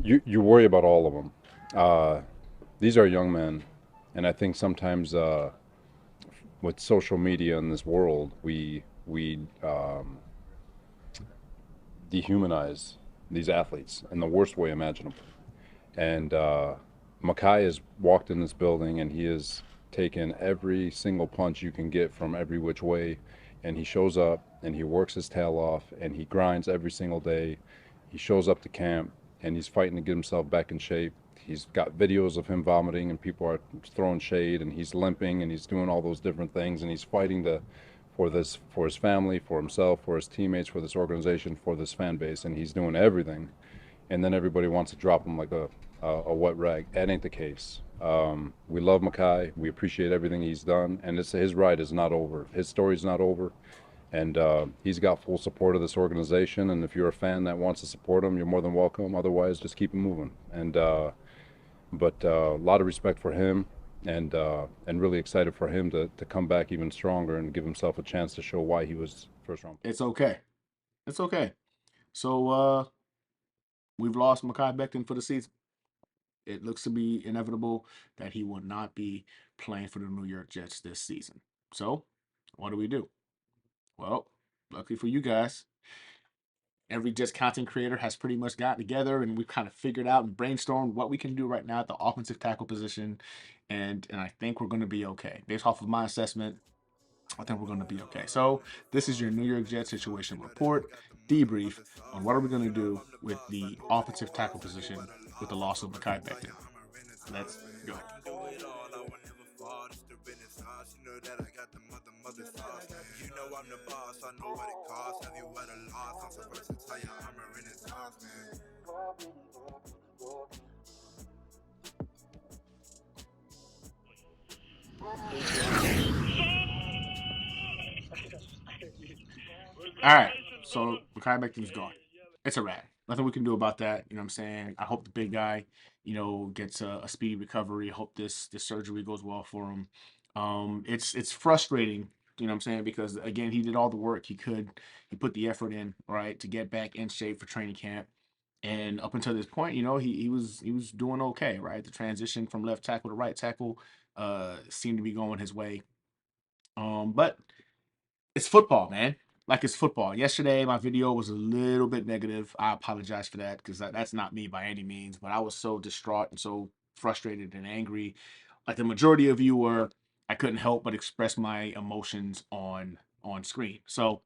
You worry about all of them. These are young men, and I think sometimes with social media in this world, we dehumanize these athletes in the worst way imaginable. And Mekhi has walked in this building, and he has taken every single punch you can get from every which way, and he shows up and he works his tail off and he grinds every single day. He shows up to camp and he's fighting to get himself back in shape. He's got videos of him vomiting and people are throwing shade, and he's limping and he's doing all those different things, and he's fighting to for his family, for himself, for his teammates, for this organization, for this fan base, and he's doing everything. And then everybody wants to drop him like a wet rag. That ain't the case. We love Mekhi. We appreciate everything he's done, and his ride is not over. His story's not over, and he's got full support of this organization. And if you're a fan that wants to support him, you're more than welcome. Otherwise, just keep it moving. And but a lot of respect for him, and really excited for him to come back even stronger and give himself a chance to show why he was first round. It's okay. It's okay. So we've lost Mekhi Becton for the season. It looks to be inevitable that he will not be playing for the New York Jets this season. So what do we do? Well, luckily for you guys, every Jets content creator has pretty much gotten together and we've kind of figured out and brainstormed what we can do right now at the offensive tackle position. And I think we're going to be okay. Based off of my assessment, I think we're going to be okay. So this is your New York Jets situation report debrief on what are we going to do with the offensive tackle position with the loss of Mekhi Becton. Let's go. All right. So Mekhi Becton's gone. It's a wrap. Nothing we can do about that. You know what I'm saying? I hope the big guy, gets a speedy recovery. I hope this surgery goes well for him. It's frustrating, you know what I'm saying, because again, he did all the work he could. He put the effort in, right, to get back in shape for training camp. And up until this point, he was doing okay, right? The transition from left tackle to right tackle seemed to be going his way. But it's football, man. Like it's football. Yesterday, my video was a little bit negative. I apologize for that because that's not me by any means. But I was so distraught and so frustrated and angry, like the majority of you were. I couldn't help but express my emotions on screen. So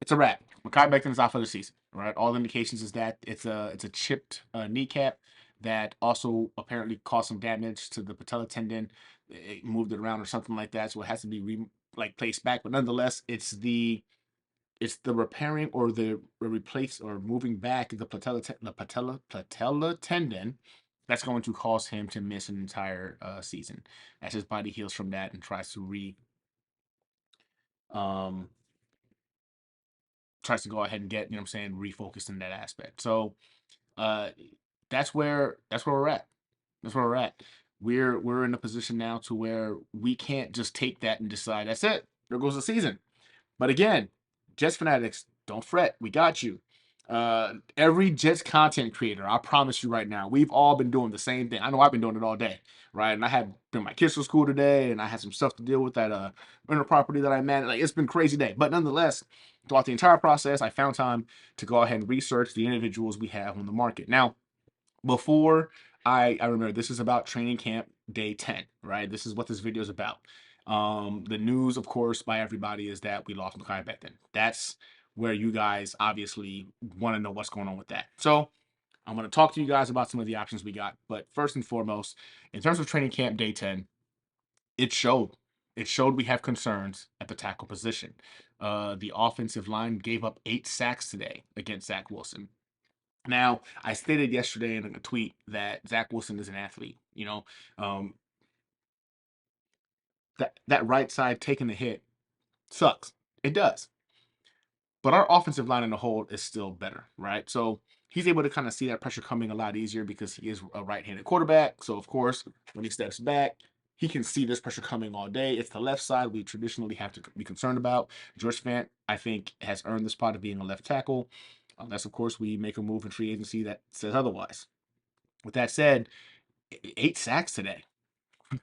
it's a wrap. Mekhi Becton is out for the season. Right. All indications is that it's a chipped kneecap that also apparently caused some damage to the patella tendon. It moved it around or something like that, so it has to be placed back. But nonetheless, it's the repairing or the replace or moving back the patella tendon that's going to cause him to miss an entire season as his body heals from that and um tries to go ahead and get, what I'm saying, refocused in that aspect. So uh that's where we're at. That's where we're at. We're in a position now to where we can't just take that and decide that's it. There goes the season. But again, Jets fanatics, don't fret. We got you. Every Jets content creator, I promise you right now, we've all been doing the same thing. I know I've been doing it all day, right? And I had been my kids to school today, and I had some stuff to deal with that rental property that I managed. Like it's been a crazy day, but nonetheless, throughout the entire process, I found time to go ahead and research the individuals we have on the market. Now, before I remember this is about training camp day 10, right? This is what this video is about. The news, of course, by everybody is that we lost Mekhi Becton. That's where you guys obviously want to know what's going on with that. So I'm going to talk to you guys about some of the options we got. But first and foremost, in terms of training camp day 10, it showed. It showed we have concerns at the tackle position. The offensive line gave up 8 sacks today against Zach Wilson. Now, I stated yesterday in a tweet that Zach Wilson is an athlete. Um, that right side taking the hit sucks. It does. But our offensive line in the whole is still better, right? So he's able to kind of see that pressure coming a lot easier because he is a right-handed quarterback. So of course, when he steps back, he can see this pressure coming all day. It's the left side we traditionally have to be concerned about. George Fant, I think, has earned the spot of being a left tackle. unless of course we make a move in free agency that says otherwise. With that said, 8 sacks today.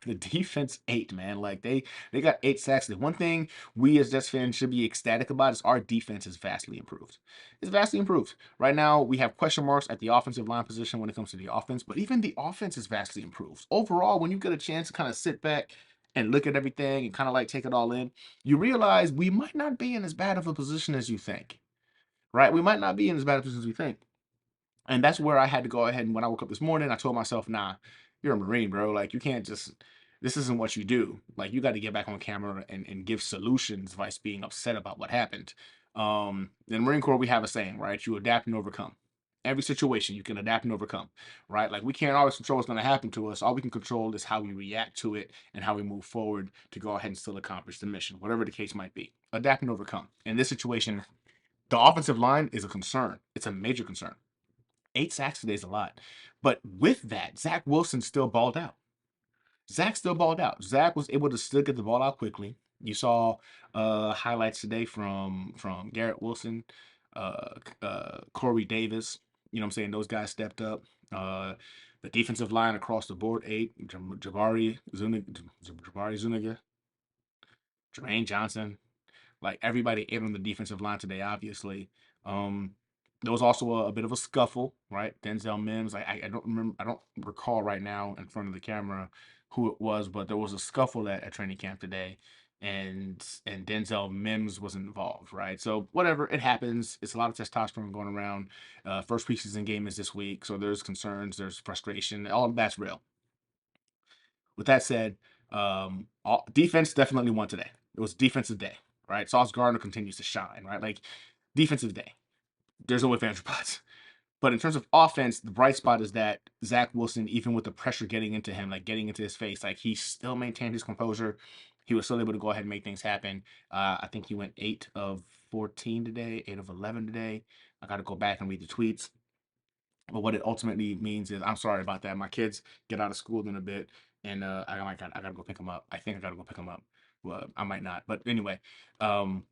The defense ate, man. Like they got 8 sacks. The one thing we as Jets fans should be ecstatic about is our defense is vastly improved. It's vastly improved. Right now, we have question marks at the offensive line position when it comes to the offense, but even the offense is vastly improved. Overall, when you get a chance to kind of sit back and look at everything and kind of like take it all in, you realize we might not be in as bad of a position as you think. Right? We might not be in as bad a position as we think. And that's where I had to go ahead and when I woke up this morning, I told myself, nah, you're a Marine, bro. Like you can't just this isn't what you do. Like you got to get back on camera and give solutions vice being upset about what happened. In the Marine Corps, we have a saying, right? You adapt and overcome. Every situation you can adapt and overcome, right? Like we can't always control what's going to happen to us. All we can control is how we react to it and how we move forward to go ahead and still accomplish the mission, whatever the case might be. Adapt and overcome. In this situation, the offensive line is a concern. It's a major concern. 8 sacks today is a lot. But with that, Zach Wilson still balled out. Zach still balled out. Zach was able to still get the ball out quickly. You saw highlights today from Garrett Wilson, Corey Davis. You know what I'm saying? Those guys stepped up. The defensive line across the board, Jabari Zuniga, Jermaine Johnson, like everybody ate on the defensive line today, obviously. Um, there was also a bit of a scuffle, right? Denzel Mims. I don't remember, I don't recall right now in front of the camera who it was, but there was a scuffle at training camp today, and Denzel Mims was involved, right? So whatever, it happens. It's a lot of testosterone going around. First preseason game is this week, so there's concerns, there's frustration, all of that's real. With that said, defense definitely won today. It was defensive day, right? Sauce Gardner continues to shine, right? Like defensive day. There's no ifs, ands, or buts. But in terms of offense, the bright spot is that Zach Wilson, even with the pressure getting into him, like getting into his face, like he still maintained his composure. He was still able to go ahead and make things happen. I think he went 8 of 14 today, 8 of 11 today. I got to go back and read the tweets. But what it ultimately means is, I'm sorry about that. My kids get out of school in a bit, and I gotta go pick them up. I think I gotta go pick them up. Well, I might not, but anyway. Um,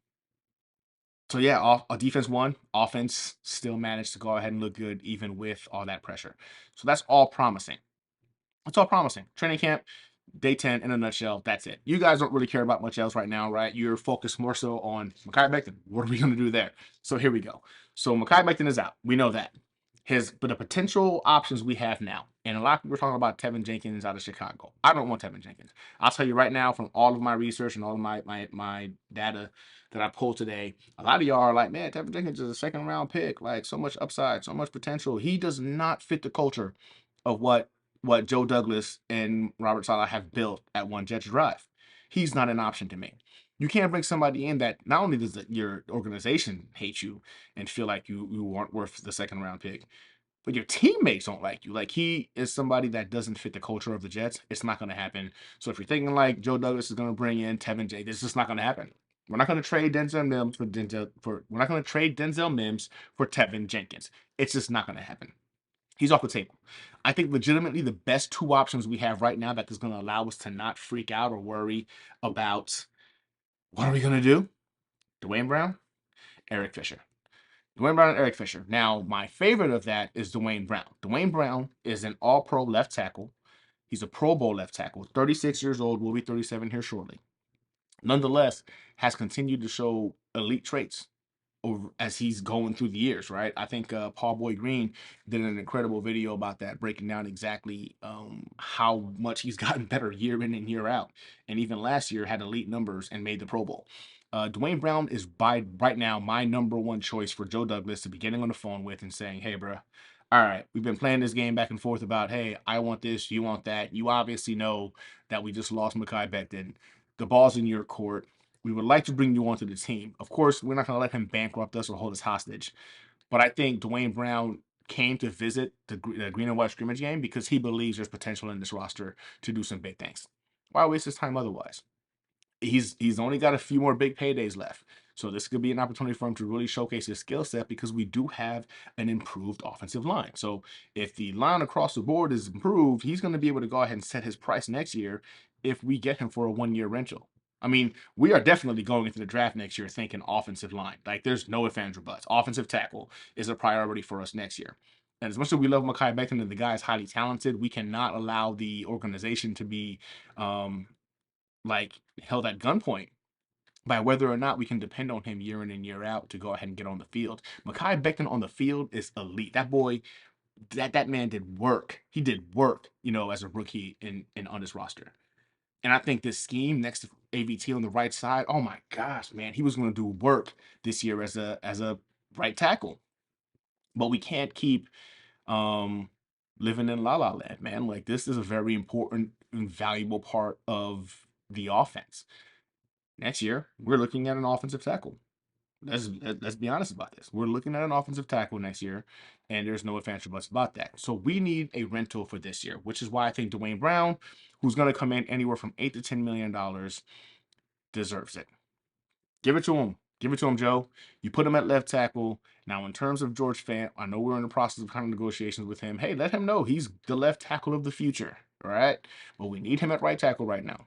so yeah, a defense won. Offense still managed to go ahead and look good, even with all that pressure. So that's all promising. It's all promising. Training camp, day 10 in a nutshell. That's it. You guys don't really care about much else right now, right? You're focused more so on Mekhi Becton. What are we going to do there? So here we go. So Mekhi Becton is out. We know that. But the potential options we have now, and a lot of people are talking about Tevin Jenkins out of Chicago. I don't want Tevin Jenkins. I'll tell you right now, from all of my research and all of my data that I pulled today, a lot of y'all are like, man, Tevin Jenkins is a second round pick, like so much upside, so much potential. He does not fit the culture of what Joe Douglas and Robert Saleh have built at One Jets Drive. He's not an option to me. You can't bring somebody in that not only does your organization hate you and feel like you aren't worth the second round pick, but your teammates don't like you. Like he is somebody that doesn't fit the culture of the Jets. It's not going to happen. So if you're thinking like Joe Douglas is going to bring in Tevin J, this is just not going to happen. We're not going to trade Denzel Mims we're not going to trade Denzel Mims for Tevin Jenkins. It's just not going to happen. He's off the table. I think legitimately the best two options we have right now that is going to allow us to not freak out or worry about what are we going to do? Dwayne Brown, Eric Fisher. Dwayne Brown and Eric Fisher. Now, my favorite of that is Dwayne Brown. Dwayne Brown is an all pro left tackle. He's a Pro Bowl left tackle, 36 years old, will be 37 here shortly. Nonetheless, has continued to show elite traits over as he's going through the years, right? I think Paul Boyd Green did an incredible video about that, breaking down exactly how much he's gotten better year in and year out. And even last year had elite numbers and made the Pro Bowl. Dwayne Brown is by right now my number one choice for Joe Douglas to be getting on the phone with and saying, hey, bro, all right, we've been playing this game back and forth about, hey, I want this, you want that. You obviously know that we just lost Mekhi Becton. The ball's in your court. We would like to bring you onto the team. Of course, we're not going to let him bankrupt us or hold us hostage. But I think Dwayne Brown came to visit the green and white scrimmage game because he believes there's potential in this roster to do some big things. Why waste his time otherwise? He's only got a few more big paydays left. So this could be an opportunity for him to really showcase his skill set because we do have an improved offensive line. So if the line across the board is improved, he's going to be able to go ahead and set his price next year if we get him for a 1 year rental. I mean, we are definitely going into the draft next year thinking offensive line. Like, there's no ifs, ands, or buts. Offensive tackle is a priority for us next year. And as much as we love Mekhi Becton and the guy is highly talented, we cannot allow the organization to be um, like held at gunpoint by whether or not we can depend on him year in and year out to go ahead and get on the field. Mekhi Becton on the field is elite. That boy, that man did work. He did work, as a rookie in on this roster. And I think this scheme next to AVT on the right side, oh my gosh, man, he was going to do work this year as a right tackle. But we can't keep um living in la la land, man. Like, this is a very important and valuable part of the offense. Next year, we're looking at an offensive tackle. Let's be honest about this. We're looking at an offensive tackle next year, and there's no ifs, ands, or buts about that. So we need a rental for this year, which is why I think Dwayne Brown, who's going to come in anywhere from $8 to $10 million, deserves it. Give it to him. Give it to him, Joe. You put him at left tackle. Now, in terms of George Fant, I know we're in the process of kind of negotiations with him. Hey, let him know he's the left tackle of the future. All right. But we need him at right tackle right now.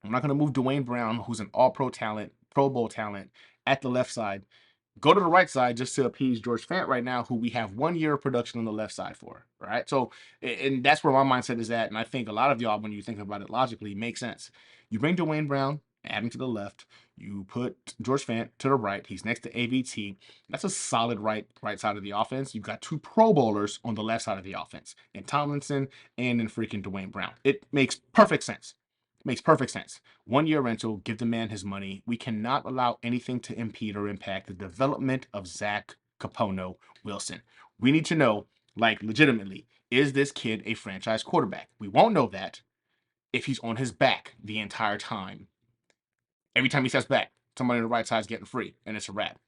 I'm not going to move Dwayne Brown, who's an all pro talent, Pro Bowl talent, at the left side. Go to the right side just to appease George Fant right now, who we have 1 year of production on the left side for. Right. So, and that's where my mindset is at. And I think a lot of y'all, when you think about it logically, makes sense. You bring Dwayne Brown, add him to the left. You put George Fant to the right. He's next to AVT. That's a solid right side of the offense. You've got two Pro Bowlers on the left side of the offense, in Tomlinson and in freaking Dwayne Brown. It makes perfect sense. Makes perfect sense. 1 year rental, give the man his money. We cannot allow anything to impede or impact the development of Zach Capono Wilson. We need to know, like, legitimately, is this kid a franchise quarterback? We won't know that if he's on his back the entire time. Every time he steps back, somebody on the right side is getting free, and it's a wrap.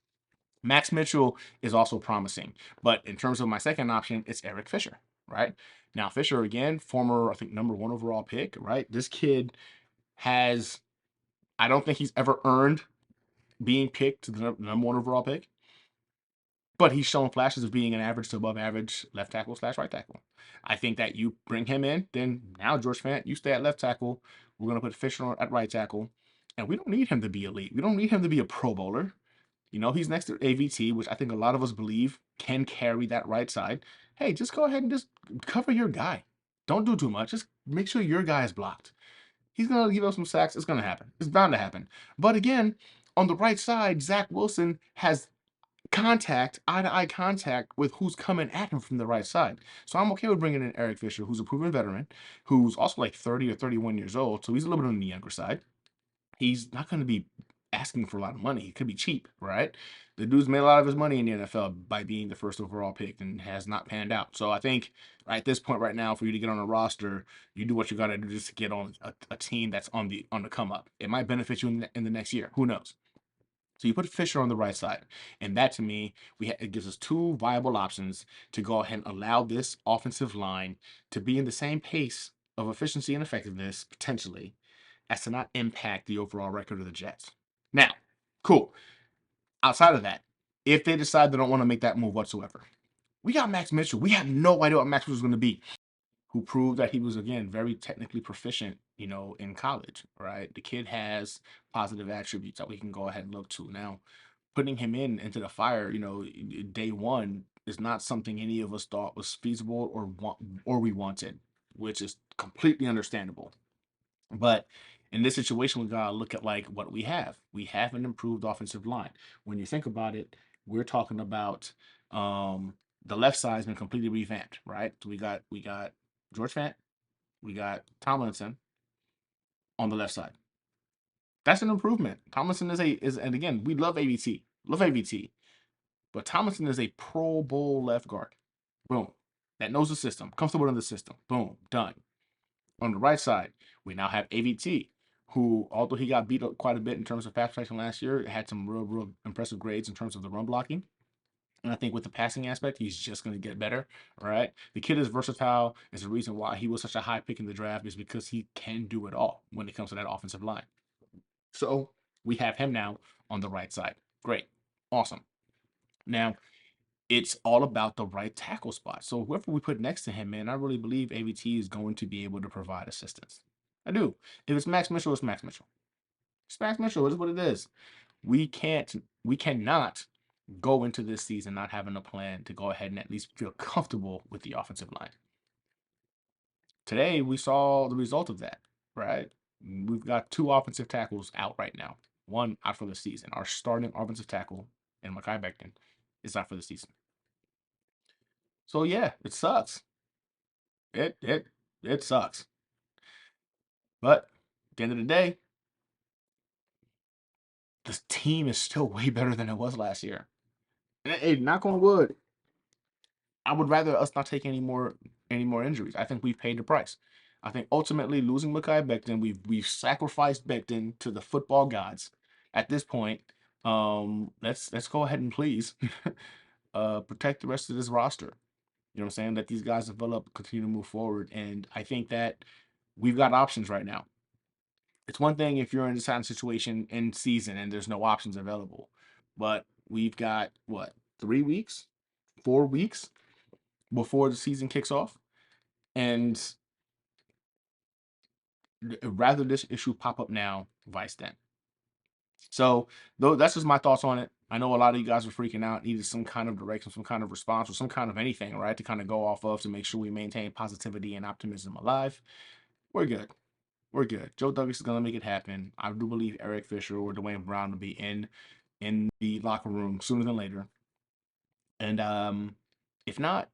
Max Mitchell is also promising, but in terms of my second option, it's Eric Fisher, right? Now, Fisher, again, former, I think, #1 overall pick, right? This kid has, I don't think he's ever earned being picked to the #1 overall pick, but he's shown flashes of being an average to above average left tackle slash right tackle. I think that you bring him in, then now George Fant, you stay at left tackle. We're going to put Fisher at right tackle, and we don't need him to be elite. We don't need him to be a Pro Bowler. He's next to AVT, which I think a lot of us believe can carry that right side. Hey, just go ahead and just cover your guy. Don't do too much. Just make sure your guy is blocked. He's going to give up some sacks. It's going to happen. It's bound to happen. But again, on the right side, Zach Wilson has contact, eye to eye contact with who's coming at him from the right side. So I'm okay with bringing in Eric Fisher, who's a proven veteran, who's also like 30 or 31 years old. So he's a little bit on the younger side. He's not going to be asking for a lot of money. He could be cheap, right? The dude's made a lot of his money in the NFL by being the first overall pick and has not panned out. So I think at this point right now, for you to get on a roster, you do what you got to do just to get on a team that's on the come up. It might benefit you in the next year. Who knows? So you put Fisher on the right side, and that to me, it gives us two viable options to go ahead and allow this offensive line to be in the same pace of efficiency and effectiveness potentially as to not impact the overall record of the Jets. Now, cool. Outside of that, if they decide they don't want to make that move whatsoever, we got Max Mitchell. We have no idea what Max Mitchell is going to be, who proved that he was, again, very technically proficient, in college, right? The kid has positive attributes that we can go ahead and look to. Now, putting him into the fire, day one is not something any of us thought was feasible or we wanted, which is completely understandable. But in this situation, we gotta look at like what we have. We have an improved offensive line. When you think about it, we're talking about the left side's been completely revamped, right? So we got George Fant, we got Tomlinson on the left side. That's an improvement. Tomlinson is and again, we love AVT. Love AVT. But Tomlinson is a Pro Bowl left guard. Boom. That knows the system, comfortable in the system. Boom. Done. On the right side, we now have AVT, who, although he got beat up quite a bit in terms of pass protection last year, had some real impressive grades in terms of the run blocking. And I think with the passing aspect, he's just going to get better. All right. The kid is versatile. Is the reason why he was such a high pick in the draft is because he can do it all when it comes to that offensive line. So we have him now on the right side. Great. Awesome. Now, it's all about the right tackle spot. So whoever we put next to him, man, I really believe AVT is going to be able to provide assistance. I do. If it's Max Mitchell, it's Max Mitchell. It's Max Mitchell. It is what it is. We cannot go into this season not having a plan to go ahead and at least feel comfortable with the offensive line. Today we saw the result of that, right? We've got two offensive tackles out right now. One out for the season. Our starting offensive tackle and Mekhi Becton is out for the season. So yeah, it sucks. It sucks. But at the end of the day, this team is still way better than it was last year. Hey, knock on wood, I would rather us not take any more injuries. I think we've paid the price. I think ultimately losing Mekhi Becton, we've sacrificed Becton to the football gods. At this point, let's go ahead and please protect the rest of this roster. You know what I'm saying? Let these guys develop, continue to move forward. And I think that we've got options right now. It's one thing if you're in this kind of situation in season and there's no options available. But we've got what, 3 weeks, 4 weeks before the season kicks off. And rather this issue pop up now, vice then. So though that's just my thoughts on it. I know a lot of you guys are freaking out, needed some kind of direction, some kind of response, or some kind of anything, right? To kind of go off of to make sure we maintain positivity and optimism alive. We're good. We're good. Joe Douglas is gonna make it happen. I do believe Eric Fisher or Dwayne Brown will be in the locker room sooner than later. And if not,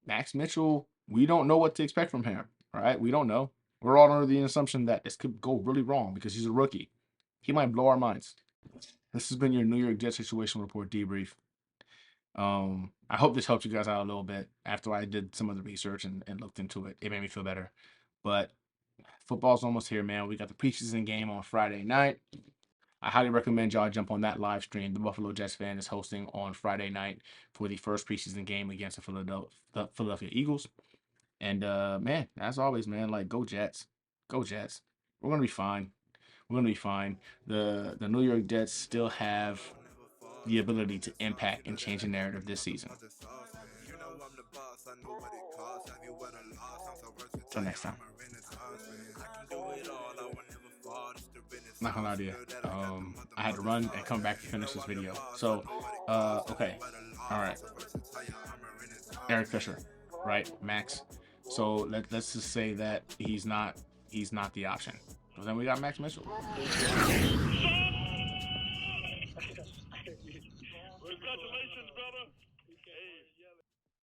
Max Mitchell, we don't know what to expect from him. Right? We don't know. We're all under the assumption that this could go really wrong because he's a rookie. He might blow our minds. This has been your New York Jets situation report debrief. I hope this helped you guys out a little bit. After I did some of the research and looked into it, it made me feel better. But football's almost here, man. We got the preseason game on Friday night. I highly recommend y'all jump on that live stream. The Buffalo Jets fan is hosting on Friday night for the first preseason game against the Philadelphia Eagles. And man, as always, man, like go Jets, go Jets. We're gonna be fine. We're gonna be fine. The New York Jets still have the ability to impact and change the narrative this season. Till next time. Not gonna lie to you. I had to run and come back to finish this video. So, okay, all right. Eric Fisher, right? Max. So let's just say that he's not the option. But then we got Max Mitchell.